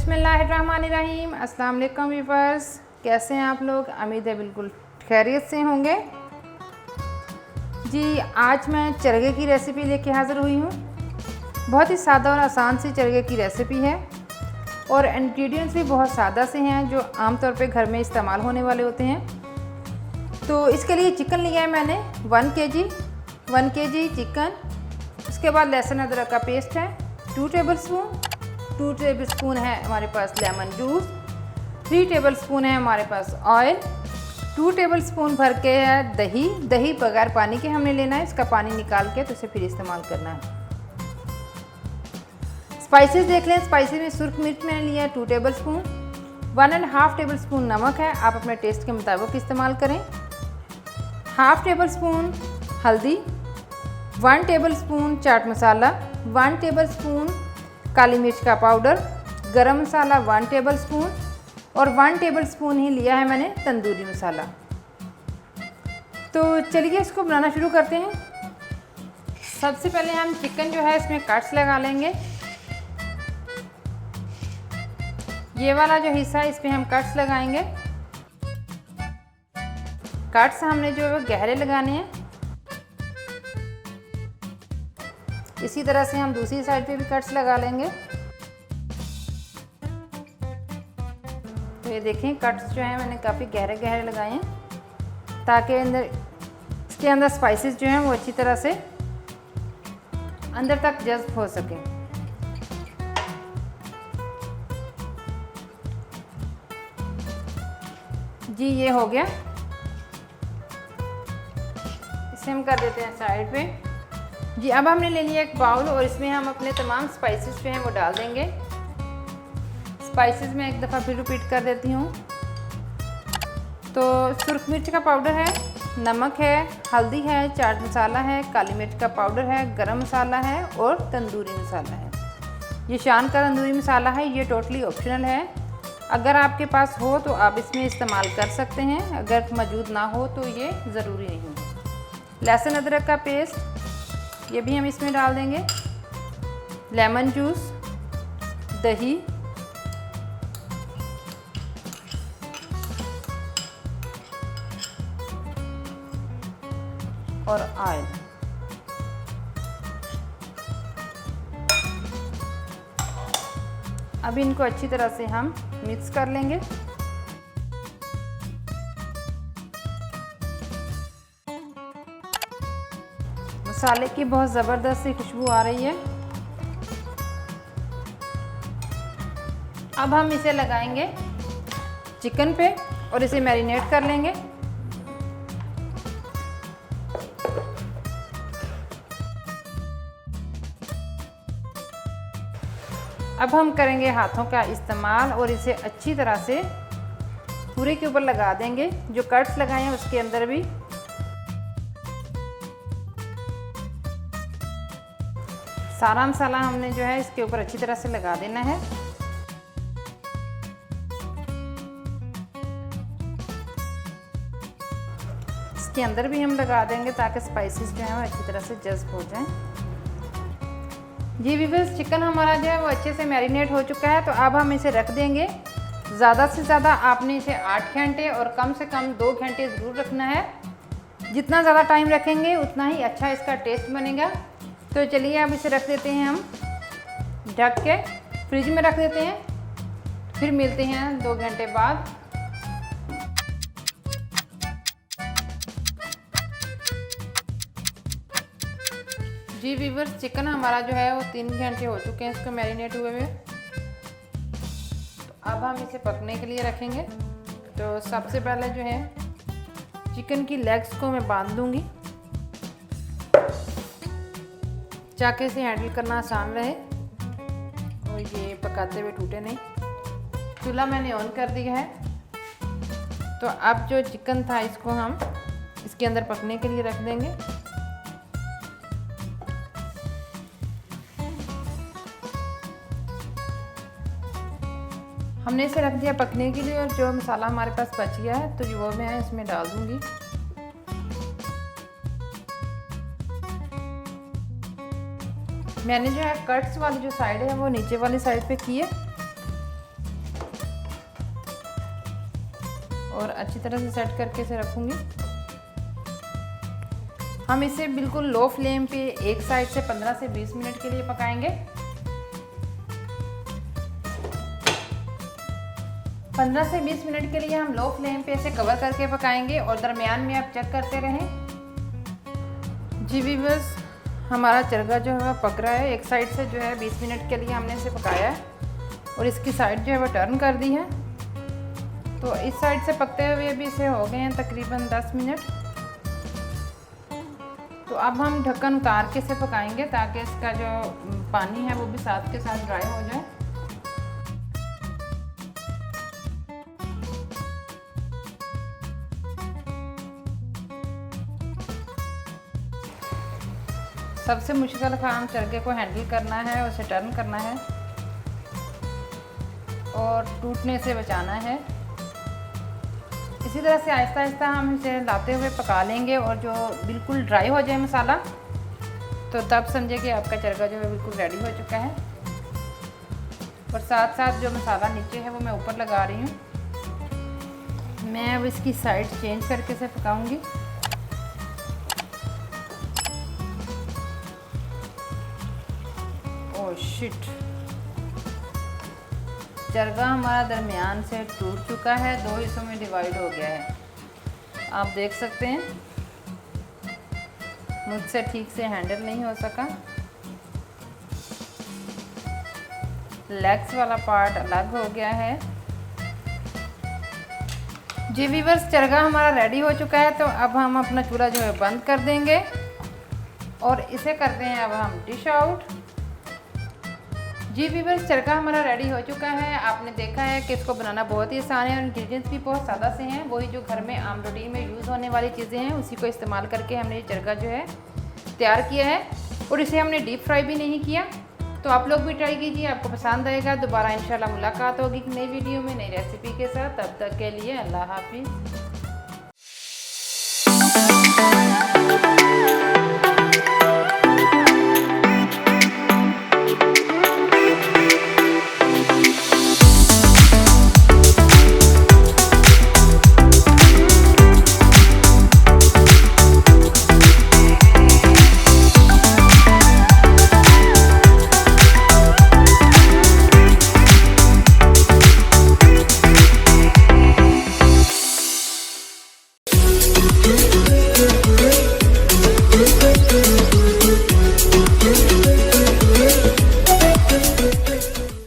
बिस्मिल्लाहिर्रहमानिर्रहीम। अस्सलाम वालेकुम व्यूअर्स, कैसे हैं आप लोग? उम्मीद है बिल्कुल खैरियत से होंगे। जी, आज मैं चरगे की रेसिपी लेके हाज़िर हुई हूँ। बहुत ही सादा और आसान सी चरगे की रेसिपी है और इंग्रेडिएंट्स भी बहुत सादा से हैं जो आमतौर पे घर में इस्तेमाल होने वाले होते हैं। तो इसके लिए चिकन लिया है मैंने 1 केजी चिकन। उसके बाद लहसुन अदरक का पेस्ट है 2 टेबलस्पून है हमारे पास लेमन जूस, 3 टेबलस्पून है हमारे पास ऑयल, 2 टेबलस्पून भर के है दही बगैर पानी के हमने लेना है, इसका पानी निकाल के तो इसे फिर इस्तेमाल करना है। स्पाइसेस देख लें, स्पाइसेस में सुर्ख मिर्च मैंने लिया है 2 टेबलस्पून, 1.5 टेबलस्पून नमक है, आप अपने टेस्ट के मुताबिक इस्तेमाल करें, 1/2 टेबलस्पून हल्दी, 1 टेबलस्पून चाट मसाला, 1 टेबलस्पून काली मिर्च का पाउडर, गरम मसाला 1 टेबलस्पून और 1 टेबलस्पून ही लिया है मैंने तंदूरी मसाला। तो चलिए इसको बनाना शुरू करते हैं। सबसे पहले हम चिकन जो है इसमें कट्स लगा लेंगे। ये वाला जो हिस्सा है इसमें हम कट्स लगाएंगे। कट्स हमने जो है गहरे लगाने हैं। इसी तरह से हम दूसरी साइड पे भी कट्स लगा लेंगे। तो ये देखें कट्स जो हैं मैंने काफ़ी गहरे गहरे लगाए हैं ताकि इसके अंदर स्पाइसेस जो हैं वो अच्छी तरह से अंदर तक जज़्ब हो सके। जी ये हो गया, इसे हम कर देते हैं साइड पे। जी अब हमने ले लिया एक बाउल और इसमें हम अपने तमाम स्पाइसेस जो हैं वो डाल देंगे। स्पाइसेस में एक दफ़ा फिर रिपीट कर देती हूँ। तो सुर्ख मिर्च का पाउडर है, नमक है, हल्दी है, चाट मसाला है, काली मिर्च का पाउडर है, गरम मसाला है और तंदूरी मसाला है। ये शान का तंदूरी मसाला है, ये टोटली ऑप्शनल है। अगर आपके पास हो तो आप इसमें इस्तेमाल कर सकते हैं, अगर मौजूद ना हो तो ये ज़रूरी नहीं है। लहसुन अदरक का पेस्ट ये भी हम इसमें डाल देंगे, लेमन जूस, दही, और ऑयल। अब इनको अच्छी तरह से हम मिक्स कर लेंगे। मसाले की बहुत ज़बरदस्त सी खुशबू आ रही है। अब हम इसे लगाएंगे चिकन पे और इसे मैरिनेट कर लेंगे। अब हम करेंगे हाथों का इस्तेमाल और इसे अच्छी तरह से पूरे के ऊपर लगा देंगे। जो कट्स लगाए हैं उसके अंदर भी सारा मसाला हमने जो है इसके ऊपर अच्छी तरह से लगा देना है। इसके अंदर भी हम लगा देंगे ताकि स्पाइसेस जो हैं वो अच्छी तरह से जज़्ब हो जाएं। जी व्यूअर्स, चिकन हमारा जो है वो अच्छे से मैरिनेट हो चुका है। तो अब हम इसे रख देंगे। ज़्यादा से ज़्यादा आपने इसे 8 घंटे और कम से कम 2 घंटे ज़रूर रखना है। जितना ज़्यादा टाइम रखेंगे उतना ही अच्छा इसका टेस्ट बनेगा। तो चलिए अब इसे रख देते हैं, हम ढक के फ्रिज में रख देते हैं। फिर मिलते हैं 2 घंटे बाद। जी व्यूअर्स, चिकन हमारा जो है वो 3 घंटे हो चुके हैं इसको मैरिनेट हुए हुए। तो अब हम इसे पकने के लिए रखेंगे। तो सबसे पहले जो है चिकन की लेग्स को मैं बांध दूंगी, चाके से हैंडल करना आसान रहे और ये पकाते हुए टूटे नहीं। चूल्हा मैंने ऑन कर दिया है। तो अब जो चिकन था इसको हम इसके अंदर पकने के लिए रख देंगे। हमने इसे रख दिया पकने के लिए और जो मसाला हमारे पास बच गया है तो वो मैं इसमें डाल दूंगी। मैंने जो है कट्स वाली जो साइड है वो नीचे वाली साइड पे की है और अच्छी तरह से सेट करके इसे रखूँगी। हम इसे बिल्कुल लो फ्लेम पे एक साइड से 15 से 20 मिनट के लिए पकाएंगे। 15 से 20 मिनट के लिए हम लो फ्लेम पे इसे कवर करके पकाएंगे और दरमियान में आप चेक करते रहें। जी व्यूअर्स, हमारा चरगा जो है पक रहा है। एक साइड से जो है 20 मिनट के लिए हमने इसे पकाया है और इसकी साइड जो है वो टर्न कर दी है। तो इस साइड से पकते हुए भी इसे हो गए हैं तकरीबन 10 मिनट। तो अब हम ढक्कन उतार के इसे पकाएंगे ताकि इसका जो पानी है वो भी साथ के साथ ड्राई हो जाए। सबसे मुश्किल काम चरगे को हैंडल करना है, उसे टर्न करना है और टूटने से बचाना है। इसी तरह से आहिस्ता आहिस्ता हम इसे लाते हुए पका लेंगे और जो बिल्कुल ड्राई हो जाए मसाला तो तब समझे कि आपका चरगा जो है बिल्कुल रेडी हो चुका है। और साथ साथ जो मसाला नीचे है वो मैं ऊपर लगा रही हूँ। मैं अब इसकी साइड चेंज करके इसे पकाऊंगी। ओह शिट, चरगा हमारा दरमियान से टूट चुका है, 2 हिस्सों में डिवाइड हो गया है। आप देख सकते हैं मुझसे ठीक से हैंडल नहीं हो सका। लेग्स वाला पार्ट अलग हो गया है। जी व्यूअर्स, चरगा हमारा रेडी हो चुका है। तो अब हम अपना चूल्हा जो है बंद कर देंगे और इसे करते हैं अब हम डिश आउट। जी व्यूअर्स, चरगा हमारा रेडी हो चुका है। आपने देखा है कि इसको बनाना बहुत ही आसान है और इंग्रेडिएंट्स भी बहुत सादा से हैं। वही जो घर में आम रूटीन में यूज़ होने वाली चीज़ें हैं उसी को इस्तेमाल करके हमने ये चरगा जो है तैयार किया है और इसे हमने डीप फ्राई भी नहीं किया। तो आप लोग भी ट्राई कीजिए, आपको पसंद आएगा। दोबारा इंशाल्लाह मुलाकात होगी एक नई वीडियो में नई रेसिपी के साथ। तब तक के लिए अल्लाह हाफिज़।